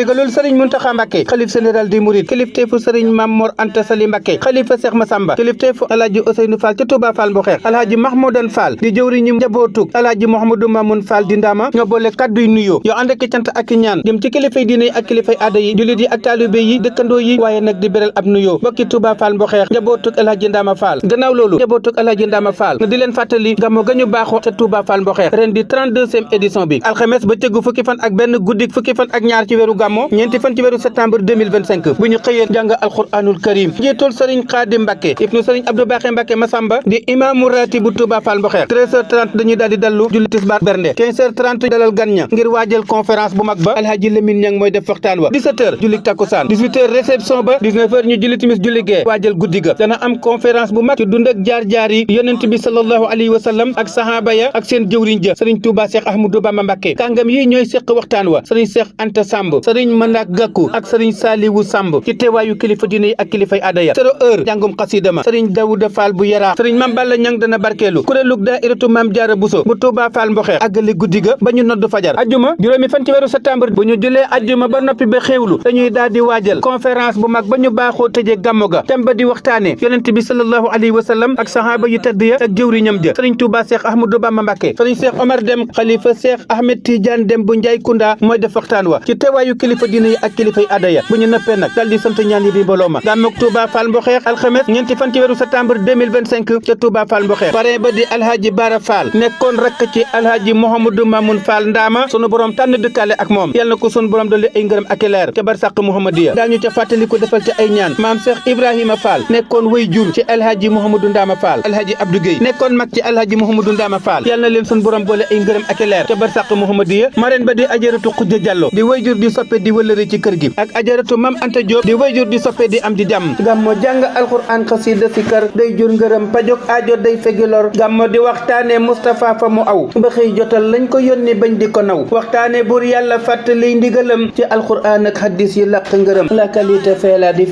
ndigalul sëriñ Muntaxa Mbàkke xalif général des mourides kilifteefu sëriñ Mamor Anta Sali Mbàkke xalifa Seex Masamba kilifteefu alaaji Ousseynou Fall ca Touba Fall Mboxeex alaaji Mahmoudan Fall di jëwriñu njabootug alaaji Mouhamadou Mamoun Fall di Ndama ñoo boole kadduy nuyoo yoo ànd ak cant ak ñaan jëm ci kilifay diine yi ak kilifay aada yi jullit yi ak taalibe yi dëkkandoo yi waaye nag di beral ab nuyoo mbokki Touba Fall Mboxeex njabootug alaaji Ndama Fall gannaaw loolu njabootug alaaji Ndama Fall di leen fàttali gàmmu ga ñu baaxoo ca Touba Fall Mboxeex ren di 32e édition bi alxames ba tegu fukki fan ak benn guddik fukki fan ak ñaar ci weeru gàmmo ñeenti fan ci weeru septembre 2025 bu ñu xëyee jàng alquranul karim njiitul sëriñ Xaadim Mbàkke ibnu sëriñ Abdou Baaxe Mbàkke Masamba di imaamu raati bu Touba Fall Mboxeex 13h30 dañuy daal di dallu julli tisbaar bernde 15h30 dalal gan ña ngir waajal conférence bu mag ba alhaaji Lamine Ñang mooy def waxtaan wa 17h julli takkusaan 18h réception ba 19h ñu julli timis julli gee waajal guddi ga dana am conférence bu mag ci dund ak jaar-jaar yi yonent bi sallallahu alayhi wa sallam ak sahaaba ya ak seen jëwriñ ja sëriñ Touba Cheikh Ahmadou Bamba Mbàkke kàngam yi ñooy seq waxtaan wa sëriñ Cheikh Anta Samb sëriñ Manak Gakou ak sëriñ Saliwu Samb ci teewaayu kilifa diine yi ak kilifay aada ya 0h jàngum xasida ma sëriñ Dawuda Fall bu Yara sëriñ Mam Balla Ñang dana barkeelu kuréelug daayiratu Mam Jaara Buso bu Touba Fall Mboxeex àggali guddi ga ba ñu nodd fajar ajjuma juróomi fan ci weeru septembre bu ñu julee ajjuma ba noppi ba xéewlu dañuy daal di waajal conférence bu mag ba ñu baaxoo tëjee gàmmo ga tem ba di waxtaane yonent bi sallallahu alayhi wa sallam ak sahaaba yu tedd ya ak jëwriñam ja sëriñ Touba Cheikh Ahmadou Bamba Mbàkke sëriñ Cheikh Omar Dem xalifa Cheikh Ahmed Tidiane Dem bu Njaay Kunda mooy def waxtaan wa ci teewaayu kilifa diine yi ak kilifay aada ya bu ñu noppee nag dal di sant ñaan yi di mbooloo ma gàmmug Touba Fall Mboxeex alxames ñeenti fan ci weeru septembre 2025 ca Touba Fall Mboxeex parrain ba di alhaaji Bara Fall nekkoon rakk ci alhaaji Mouhamadou Mamoun Fall Ndama sunu borom tànn dëkkaale ak moom yal na ko sunu borom dolli ay ngërëm ak leer ca barsàq Muhammadiya daañu ca fàttali ko defal ca ay ñaan maam Cheikh Ibrahima Fall nekkoon way jur ci alhaaji Mouhamadou Ndama Fall alhaaji Abdou Gueye nekkoon mag ci alhaaji Mouhamadou Ndama Fall yal na leen sunu borom boole ay ngërëm ak leer ca barsàq Muhammadiya marraine ba di ajaratu Xujja Jallo di way jur di soppe di wëllëre ci kër gi ak ajaratu Mam Anta Diop di way jur di soppe di am di jàmm gàmmo jàng alxuraan xasida sikar day jur ngërëm pajog aajo day fegi lor gàmmo di waxtaane Moustapha fa mu aw ba xëy jotal lañ ko yónni bañ di ko naw waxtaane buur yàlla fàttali ndigalam ci alxuraan ak hadis yi làq ngërëm la qualité fait la différence